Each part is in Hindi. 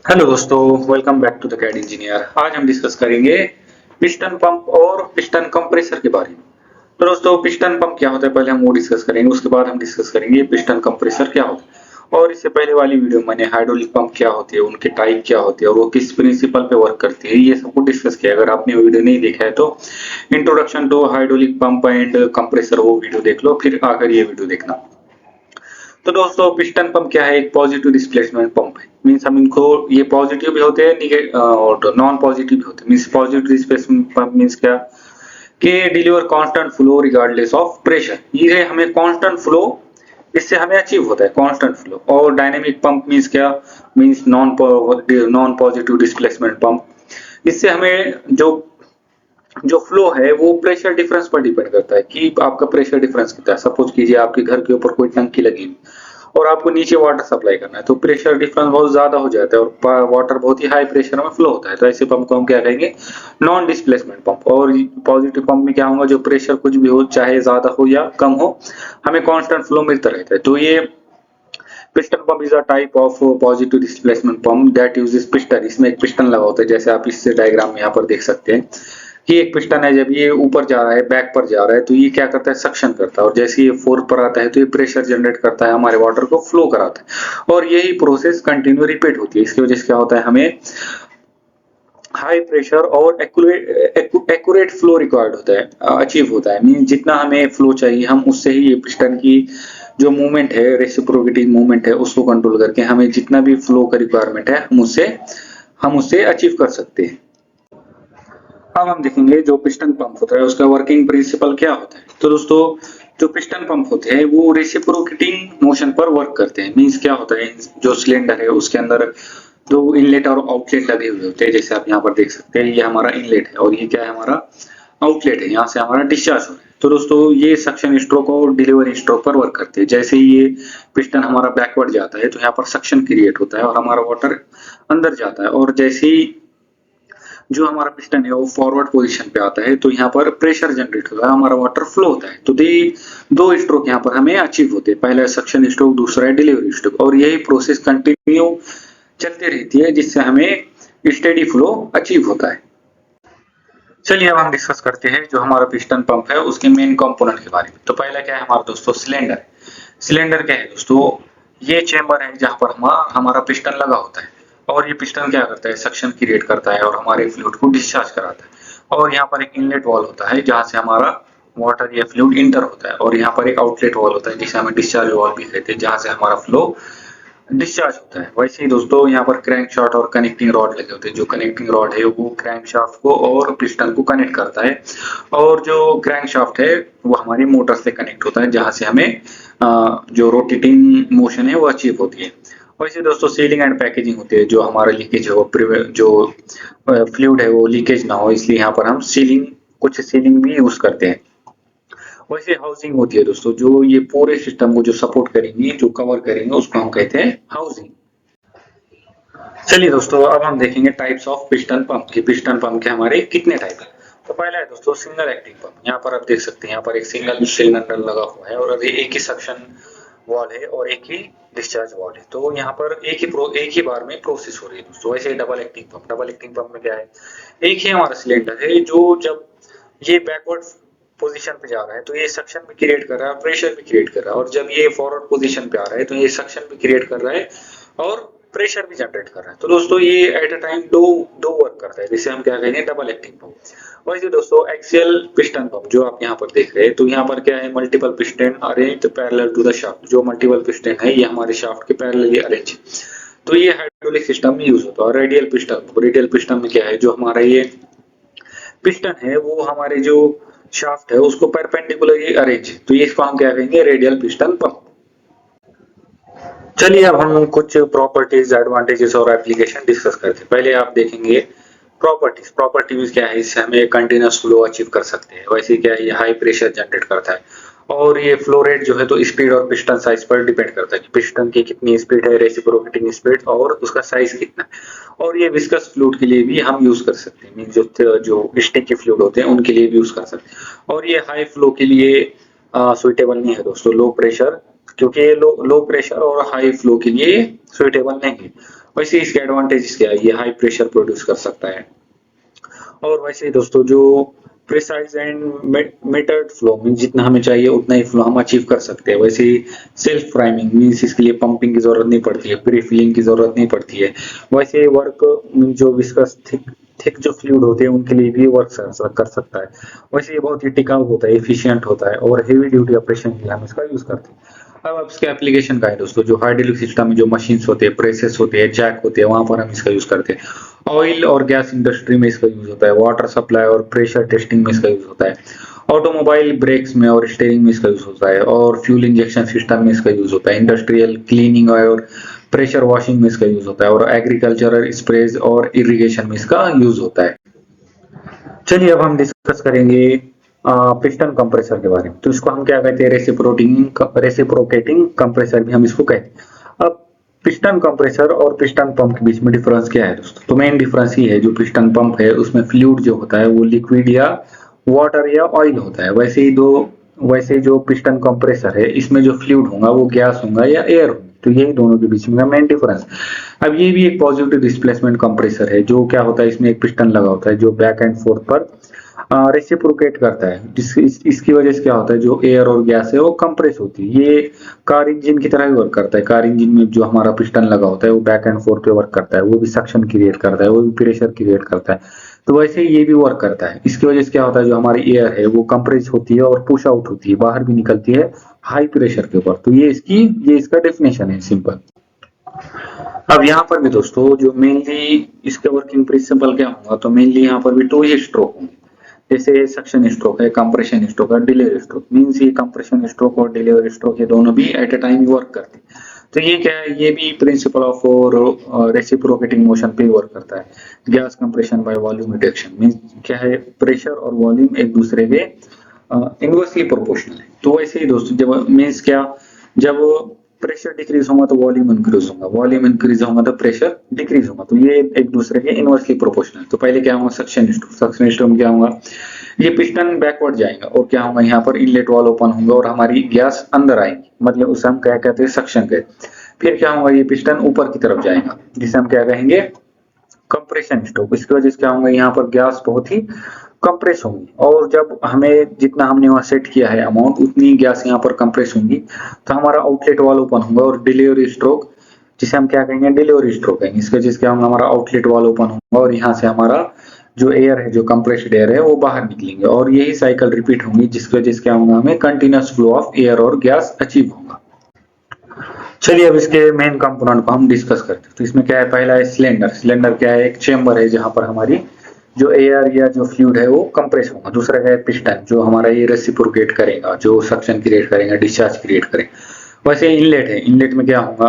हेलो दोस्तों, welcome back to the CAD engineer. आज हम डिस्कस करेंगे पिस्टन पंप और पिस्टन कंप्रेसर के बारे में। तो दोस्तों, पिस्टन पंप क्या होता है पहले हम वो डिस्कस करेंगे, उसके बाद हम डिस्कस करेंगे पिस्टन कंप्रेसर क्या होता है। और इससे पहले वाली वीडियो में मैंने हाइड्रोलिक पंप क्या होती है, उनके टाइप क्या होती है और वो किस प्रिंसिपल पे वर्क करती है, ये सब कुछ डिस्कस किया। अगर आपने वीडियो नहीं देखा है तो introduction to hydraulic pump and compressor वो वीडियो देख लो, फिर आकर ये वीडियो देखना। तो दोस्तों, पिस्टन पंप क्या है? एक पॉजिटिव डिस्प्लेसमेंट पंप है। मीन्स हम इनको, ये पॉजिटिव भी होते हैं और नॉन पॉजिटिव भी होते हैं। Means positive displacement pump means क्या कि deliver constant flow regardless of pressure. ये हमें कांस्टेंट फ्लो, इससे हमें अचीव होता है कांस्टेंट फ्लो। और डायनेमिक पंप मीन्स क्या? Means non positive displacement pump. इससे हमें जो जो फ्लो है वो प्रेशर डिफरेंस पर डिपेंड करता है कि आपका प्रेशर डिफरेंस कितना है। सपोज कीजिए आपके घर के ऊपर कोई टंकी लगी हुई और आपको नीचे वाटर सप्लाई करना है, तो प्रेशर डिफरेंस बहुत ज्यादा हो जाता है और वाटर बहुत ही हाई प्रेशर में फ्लो होता है। तो ऐसे पंप को हम क्या कहेंगे? Non displacement pump. और पॉजिटिव पंप में क्या होगा? जो प्रेशर कुछ भी हो, चाहे ज्यादा हो या कम हो, हमें कांस्टेंट फ्लो मिलता रहता है। तो ये piston pump is a type of positive displacement pump that uses piston. इसमें एक पिस्टन लगा होता है, जैसे आप इस डायग्राम में यहाँ पर देख सकते हैं कि एक पिस्टन है। जब ये ऊपर जा रहा है, बैक पर जा रहा है, तो ये क्या करता है? सक्शन करता है। और जैसे ये फोर्थ पर आता है तो ये प्रेशर जनरेट करता है, हमारे वाटर को फ्लो कराता है। और यही प्रोसेस कंटिन्यू रिपीट होती है। इसकी वजह से क्या होता है? हमें हाई प्रेशर और एक्यूरेट फ्लो रिक्वायर्ड होता है, अचीव होता है। मीन जितना हमें फ्लो चाहिए, हम उससे ही ये पिस्टन की जो मूवमेंट है, रेसिप्रोकेटिंग मूवमेंट है, उसको कंट्रोल करके हमें जितना भी फ्लो का रिक्वायरमेंट है हम उससे अचीव कर सकते हैं। अब हम देखेंगे जो पिस्टन पंप होता है उसका वर्किंग प्रिंसिपल क्या होता है। तो दोस्तों, जो पिस्टन पंप होते हैं वो रेसिप्रोकेटिंग मोशन पर वर्क करते हैं। मींस क्या होता है? जो सिलेंडर है उसके अंदर दो इनलेट और आउटलेट लगे हुए होते हैं। जैसे आप यहाँ पर देख सकते हैं, ये हमारा इनलेट है और ये क्या है? हमारा आउटलेट है। यहाँ से हमारा डिस्चार्ज हो रहा है। तो दोस्तों, ये सक्शन स्ट्रोक और डिलीवरी स्ट्रोक पर वर्क करते हैं। जैसे ही ये पिस्टन हमारा बैकवर्ड जाता है तो यहाँ पर सक्शन क्रिएट होता है और हमारा वाटर अंदर जाता है। और जैसे ही जो हमारा पिस्टन है वो फॉरवर्ड पोजीशन पे आता है तो यहाँ पर प्रेशर जनरेट होता है, हमारा वाटर फ्लो होता है। तो दो स्ट्रोक यहाँ पर हमें अचीव होते हैं। पहला सक्शन स्ट्रोक, दूसरा है डिलीवरी स्ट्रोक। और यही प्रोसेस कंटिन्यू चलती रहती है जिससे हमें स्टेडी फ्लो अचीव होता है। चलिए अब हम डिस्कस करते हैं जो हमारा पिस्टन पंप है उसके मेन कंपोनेंट के बारे में। तो पहला क्या है हमारा दोस्तों? सिलेंडर। सिलेंडर क्या है दोस्तों? ये चेंबर है जहां पर हमारा पिस्टन लगा होता है। और ये पिस्टन क्या करता है? सक्शन क्रिएट करता है और हमारे फ्लूइड को डिस्चार्ज कराता है। और यहाँ पर एक इनलेट वॉल होता है जहां से हमारा वाटर या फ्लूइड इंटर होता है। और यहाँ पर एक आउटलेट वॉल होता है जिसे हमें डिस्चार्ज वॉल भी कहते हैं, जहां से हमारा फ्लो डिस्चार्ज होता है। वैसे ही दोस्तों, यहाँ पर क्रैंक शाफ्ट और कनेक्टिंग रॉड लगे होते हैं। जो कनेक्टिंग रॉड है वो क्रैंक शाफ्ट को और पिस्टन को कनेक्ट करता है। और जो क्रैंक शाफ्ट है वो हमारी मोटर से कनेक्ट होता है, जहां से हमें जो रोटेटिंग मोशन है वो अचीव होती है। वैसे दोस्तों, सीलिंग एंड पैकेजिंग होती है। जो हमारा लीकेज है वो जो फ्लूइड है वो लीकेज ना हो, इसलिए यहाँ पर हम कुछ सीलिंग भी यूज करते हैं। वैसे हाउसिंग होती है दोस्तों, जो ये पूरे सिस्टम को जो सपोर्ट करेंगी, जो कवर करेंगे, उसको हम कहते हैं हाउसिंग। चलिए दोस्तों, अब हम देखेंगे टाइप्स ऑफ पिस्टन पंप की। पिस्टन पंप के हमारे कितने टाइप है? तो पहला है दोस्तों सिंगल एक्टिंग पंप। यहाँ पर आप देख सकते हैं, यहाँ पर एक सिंगल सिलेंडर लगा हुआ है और अभी एक ही सक्शन वॉल है और एक ही डिस्चार्ज वॉल है। तो यहाँ पर एक ही बार में प्रोसेस हो रही है दोस्तों। वैसे double acting pump. Double acting pump में क्या है? एक ही हमारा सिलेंडर है जो जब ये बैकवर्ड पोजीशन पे जा रहा है तो ये सक्शन भी क्रिएट कर रहा है, प्रेशर भी क्रिएट कर रहा है। और जब ये फॉरवर्ड पोजीशन पे आ रहा है तो ये सक्शन भी क्रिएट कर रहा है और प्रेशर भी जनरेट कर रहा है। तो दोस्तों, ये एट अ टाइम दो वर्क करता है, जिसे हम क्या कहेंगे? Double acting pump. वैसे दोस्तों, एक्सियल पिस्टन पंप जो आप यहाँ पर देख रहे हैं, तो यहाँ पर क्या है? Multiple piston arrange parallel to the shaft. जो मल्टीपल पिस्टन है ये हमारे शाफ्ट के पैरेलली अरेंज। तो ये हाइड्रोलिक सिस्टम में यूज होता है। और रेडियल पिस्टन, रेडियल पिस्टन में क्या है? जो हमारा ये पिस्टन है वो हमारे जो शाफ्ट है उसको परपेंडिकुलरली अरेंज, तो ये इसको हम क्या कहेंगे? Radial piston pump. चलिए अब हम कुछ प्रॉपर्टीज, एडवांटेजेस और एप्लीकेशन डिस्कस करते हैं। पहले आप देखेंगे प्रॉपर्टीज। प्रॉपर्टीज क्या है? इससे हमें कंटिन्यूअस फ्लो अचीव कर सकते हैं। वैसे क्या है? ये हाई प्रेशर जनरेट करता है। और ये फ्लो रेट जो है तो स्पीड और पिस्टन साइज पर डिपेंड करता है कि पिस्टन की कितनी स्पीड है, रेसिप्रोकेटिंग स्पीड, और उसका साइज कितना है। और ये विस्कस फ्लूइड के लिए भी हम यूज कर सकते हैं। मीन जो स्टिकी फ्लूइड होते हैं उनके लिए भी यूज कर सकते हैं। और ये हाई फ्लो के लिए सुइटेबल नहीं है दोस्तों। लो प्रेशर, क्योंकि ये लो प्रेशर और हाई फ्लो के लिए सुइटेबल नहीं है। वैसे इसके एडवांटेजेस क्या है, ये हाई प्रेशर प्रोड्यूस कर सकता है। और वैसे ही दोस्तों जो प्रिसाइज एंड मेटर्ड फ्लो मीन जितना हमें चाहिए उतना ही फ्लो हम अचीव कर सकते हैं। वैसे ही सेल्फ प्राइमिंग मीन्स इसके लिए पंपिंग की जरूरत नहीं पड़ती है, प्री फिलिंग की जरूरत नहीं पड़ती है। वैसे ही वर्क जो विस्कस थिक थिक जो फ्लूइड होते हैं उनके लिए भी वर्क कर सकता है। वैसे ये बहुत ही टिकाऊ होता है, एफिशिएंट होता है और हेवी ड्यूटी ऑपरेशन के लिए हम इसका यूज करते हैं। अब इसके एप्लीकेशन का है दोस्तों, जो हाइड्रोलिक सिस्टम में जो मशीन्स होते हैं, प्रेसेस होते हैं, जैक होते हैं, वहां पर हम इसका यूज करते हैं। ऑयल और गैस इंडस्ट्री में इसका यूज होता है, वाटर सप्लाई और प्रेशर टेस्टिंग में इसका यूज होता है, ऑटोमोबाइल ब्रेक्स में और स्टीयरिंग में इसका यूज होता है, और फ्यूल इंजेक्शन सिस्टम में इसका यूज होता है, इंडस्ट्रियल क्लीनिंग और प्रेशर वॉशिंग में इसका यूज होता है, और एग्रीकल्चरल स्प्रेज और इरिगेशन में इसका यूज होता है। चलिए अब हम डिस्कस करेंगे पिस्टन कंप्रेसर के बारे में। तो इसको हम क्या कहते हैं, रेसिप्रोकेटिंग कंप्रेसर भी हम इसको कहते हैं। अब पिस्टन कंप्रेसर और पिस्टन पंप के बीच में डिफरेंस क्या है दोस्तों? तो मेन डिफरेंस ये है, जो पिस्टन पंप है उसमें फ्लूइड जो होता है वो लिक्विड या वाटर या ऑयल होता है। वैसे जो पिस्टन कंप्रेसर है इसमें जो फ्लूइड होगा वो गैस होगा या एयर होगा। तो यही दोनों के बीच में मेन डिफरेंस। अब ये भी एक पॉजिटिव डिस्प्लेसमेंट कंप्रेसर है। जो क्या होता है, इसमें एक पिस्टन लगा होता है जो बैक एंड फोर्थ पर रेसिप्रोकेट करता है। इसकी वजह से क्या होता है, जो एयर और गैस है वो कंप्रेस होती है। ये कार इंजन की तरह ही वर्क करता है। कार इंजन में जो हमारा पिस्टन लगा होता है वो बैक एंड फोर्थ पे वर्क करता है, वो भी सक्शन क्रिएट करता है, वो भी प्रेशर क्रिएट करता है। तो वैसे ही ये भी वर्क करता है। इसकी वजह से क्या होता है, जो हमारी एयर है वो कंप्रेस होती है और पुश आउट होती है, बाहर भी निकलती है हाई प्रेशर के ऊपर। तो ये इसका डेफिनेशन है सिंपल। अब यहाँ पर भी दोस्तों जो मेनली इसके वर्किंग प्रिंसिपल क्या होगा, तो मेनली यहाँ पर भी 2 ही स्ट्रोक होंगे। जैसे सक्शन स्ट्रोक है, कंप्रेशन स्ट्रोक है, डिलीवरी स्ट्रोक। मींस ये कंप्रेशन स्ट्रोक और डिलीवरी स्ट्रोक ये दोनों भी एट अ टाइम वर्क करते हैं। तो ये क्या है, ये भी प्रिंसिपल ऑफ रेसिप्रोकेटिंग मोशन पे वर्क करता है। Gas compression by volume reduction means क्या है, प्रेशर और वॉल्यूम एक दूसरे के इनवर्सली प्रोपोर्शनल है। तो वैसे ही दोस्तों जब मींस क्या, जब प्रेशर डिक्रीज होगा तो वॉल्यूम इंक्रीज होगा, वॉल्यूम इंक्रीज होगा तो प्रेशर डिक्रीज होगा। तो ये एक दूसरे के इनवर्सली प्रोपोर्शनल। तो पहले क्या होगा, सक्शन स्ट्रोक में क्या होगा, ये पिस्टन बैकवर्ड जाएगा और क्या होगा, यहाँ पर इनलेट वाल ओपन होंगे और हमारी गैस अंदर आएगी, मतलब उसे हम क्या कहते हैं, सक्शन कहते। फिर क्या होगा, ये पिस्टन ऊपर की तरफ जाएगा जिसे हम क्या कहेंगे, कंप्रेशन स्ट्रोक। इसकी वजह से क्या होगा, यहाँ पर गैस बहुत ही कंप्रेस होंगी और जब हमें जितना हमने वहां सेट किया है अमाउंट उतनी गैस यहाँ पर कंप्रेस होंगी। तो हमारा आउटलेट वाल ओपन होगा और डिलीवरी स्ट्रोक जिसे हम क्या कहेंगे, डिलीवरी स्ट्रोक कहेंगे। इसकी वजह से क्या होगा, हमारा आउटलेट वाल ओपन होगा और यहाँ से हमारा जो एयर है, जो कंप्रेस्ड एयर है वो बाहर निकलेंगे और यही साइकिल रिपीट होंगी, जिसकी वजह से क्या होगा, हमें कंटिन्यूअस फ्लो ऑफ एयर और गैस अचीव होगा। चलिए अब इसके मेन कंपोनेंट को हम डिस्कस करते हैं। तो इसमें क्या है, पहला है सिलेंडर। सिलेंडर क्या है, एक चेंबर है जहां पर हमारी जो एयर या जो फ्लूइड है वो कंप्रेस होगा। दूसरा क्या है, पिस्टन, जो हमारा ये रेसिप्रोकेट करेगा, जो सक्शन क्रिएट करेगा, डिस्चार्ज क्रिएट करेगा। वैसे इनलेट है, इनलेट में क्या होगा,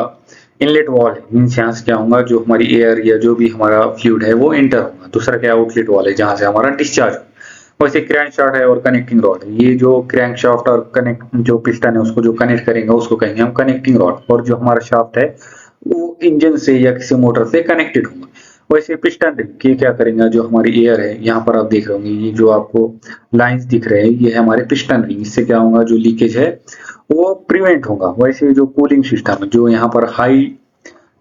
इनलेट वॉल है, मीन्स यहाँ से क्या होगा, जो हमारी एयर या जो भी हमारा फ्लूइड है वो एंटर होगा। दूसरा क्या है, आउटलेट वॉल है, जहां से हमारा डिस्चार्ज होगा। वैसे क्रैंक शाफ्ट है और कनेक्टिंग रॉड है। ये जो क्रैंक शाफ्ट और कनेक्ट जो पिस्टन है उसको जो कनेक्ट करेंगे उसको कहेंगे हम कनेक्टिंग रॉड, और जो हमारा शाफ्ट है वो इंजन से या किसी मोटर से कनेक्टेड होगा। वैसे पिस्टन ये क्या करेंगे, जो हमारी एयर है, यहाँ पर आप देख रहे होंगे ये जो आपको लाइंस दिख रहे हैं, ये है हमारे पिस्टन रिंग। इससे क्या होगा, जो लीकेज है वो प्रिवेंट होगा। वैसे जो कूलिंग सिस्टम है, जो यहाँ पर हाई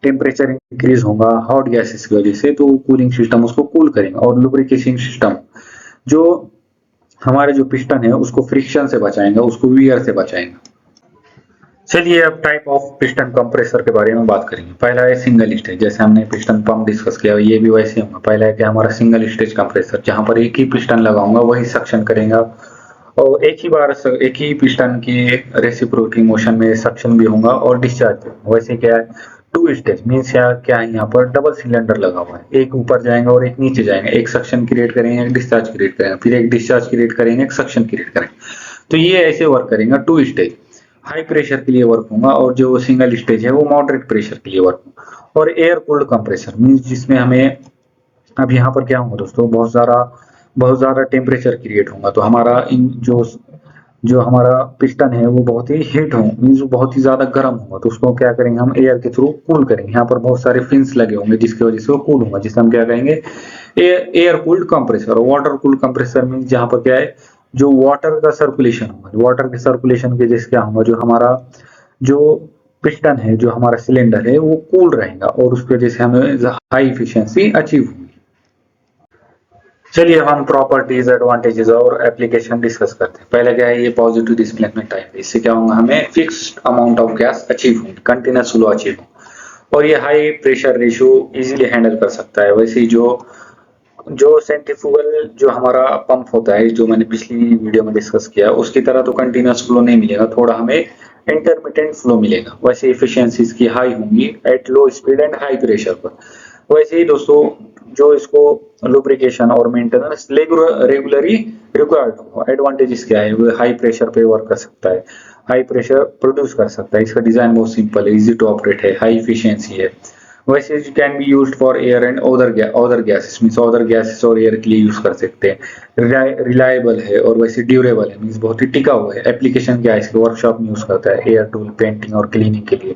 टेम्परेचर इंक्रीज होगा हॉट गैसेस की वजह से, तो कूलिंग सिस्टम उसको कूल करेंगे। और लुब्रिकेशन सिस्टम, जो हमारे जो पिस्टन है उसको फ्रिक्शन से बचाएंगे, उसको वियर से बचाएंगे। चलिए अब टाइप ऑफ पिस्टन कंप्रेसर के बारे में बात करेंगे। पहला है सिंगल स्टेज, जैसे हमने पिस्टन पंप डिस्कस किया, ये भी वैसे होगा। पहला है कि हमारा सिंगल स्टेज कंप्रेसर, जहां पर एक ही पिस्टन लगा होगा, वही सक्शन करेगा और एक ही पिस्टन की रेसिप्रोकेटिंग मोशन में सक्शन भी होगा और डिस्चार्ज भी होगा। वैसे क्या है, 2 स्टेज मीन्स क्या है, यहाँ पर डबल सिलेंडर लगा हुआ है, एक ऊपर जाएंगे और एक नीचे जाएंगे, एक सक्शन क्रिएट करेंगे, एक डिस्चार्ज क्रिएट करेंगे, फिर एक डिस्चार्ज क्रिएट करेंगे, एक सक्शन क्रिएट करेंगे। तो ये ऐसे वर्क करेंगे। 2 स्टेज हाई प्रेशर के लिए वर्क होगा और जो सिंगल स्टेज है वो मॉडरेट प्रेशर के लिए वर्क होगा। और एयर कूल्ड कंप्रेसर मीन्स जिसमें हमें, अब यहाँ पर क्या होगा दोस्तों, बहुत ज्यादा टेम्परेचर क्रिएट होगा। तो हमारा जो हमारा पिस्टन है वो बहुत ही हीट हो, मीन्स बहुत ही ज्यादा गर्म होगा। तो उसको क्या करेंगे, हम एयर के थ्रू कूल करेंगे। यहाँ पर बहुत सारे फिन्स लगे होंगे जिसकी वजह से वो कूल होगा, जिसे हम क्या कहेंगे, air cooled compressor. Water cooled compressor means जहाँ पर क्या है, जो वाटर का सर्कुलेशन होगा, वाटर के सर्कुलेशन के जैसे क्या होगा, जो हमारा जो पिस्टन है जो हमारा सिलेंडर है वो कूल रहेगा और उसकी वजह से हमें हाई इफिशियंसी अचीव होगी। चलिए हम प्रॉपर्टीज, एडवांटेजेस और एप्लीकेशन डिस्कस करते हैं। पहले क्या है, ये पॉजिटिव डिस्प्लेसमेंट टाइप है। इससे क्या होगा, हमें fixed amount of gas achieve होगी, कंटिन्यूस फ्लो अचीव हो, और ये high pressure ratio easily handle कर सकता है। वैसे ही जो जो सेंट्रीफ्यूगल जो हमारा पंप होता है, जो मैंने पिछली वीडियो में डिस्कस किया, उसकी तरह तो कंटिन्यूस फ्लो नहीं मिलेगा, थोड़ा हमें इंटरमिटेंट फ्लो मिलेगा। वैसे इफिशियंसीज की हाई होंगी at low speed and high pressure पर। वैसे ही दोस्तों जो इसको लुब्रिकेशन और मेंटेनेंस रेगुलरली रिक्वायर्ड हो। एडवांटेजेस क्या है, वो हाई प्रेशर पे वर्क कर सकता है, हाई प्रेशर प्रोड्यूस कर सकता है, इसका डिजाइन बहुत सिंपल है, इजी टू ऑपरेट है, हाई इफिशियंसी है। वैसे it can be used for air and other gases, means other gases और एयर के लिए यूज कर सकते हैं। रिलायबल है और वैसे ड्यूरेबल है, मींस बहुत ही टिका हुआ है। एप्लीकेशन क्या है, इसके वर्कशॉप में यूज करता है, एयर टूल, पेंटिंग और क्लीनिंग के लिए।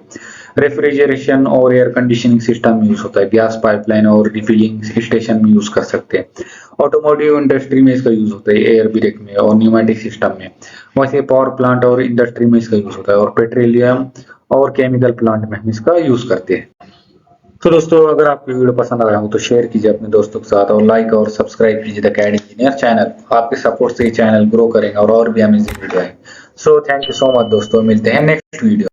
रेफ्रिजरेशन और एयर कंडीशनिंग सिस्टम में यूज होता है, गैस पाइपलाइन और रिफिलिंग स्टेशन में यूज कर सकते हैं। ऑटोमोटिव इंडस्ट्री में इसका यूज होता है, एयर ब्रेक में और न्यूमेटिक सिस्टम में। वैसे पावर प्लांट और इंडस्ट्री में इसका यूज होता है, और पेट्रोलियम और केमिकल प्लांट में हम इसका यूज करते हैं। तो दोस्तों अगर आपको वीडियो पसंद आया हो तो शेयर कीजिए अपने दोस्तों के साथ, और लाइक और सब्सक्राइब कीजिए द कैड इंजीनियर चैनल। आपके सपोर्ट से ये चैनल ग्रो करेगा और भी अमेजिंग वीडियो आएंगे। So thank you so much दोस्तों, मिलते हैं नेक्स्ट वीडियो।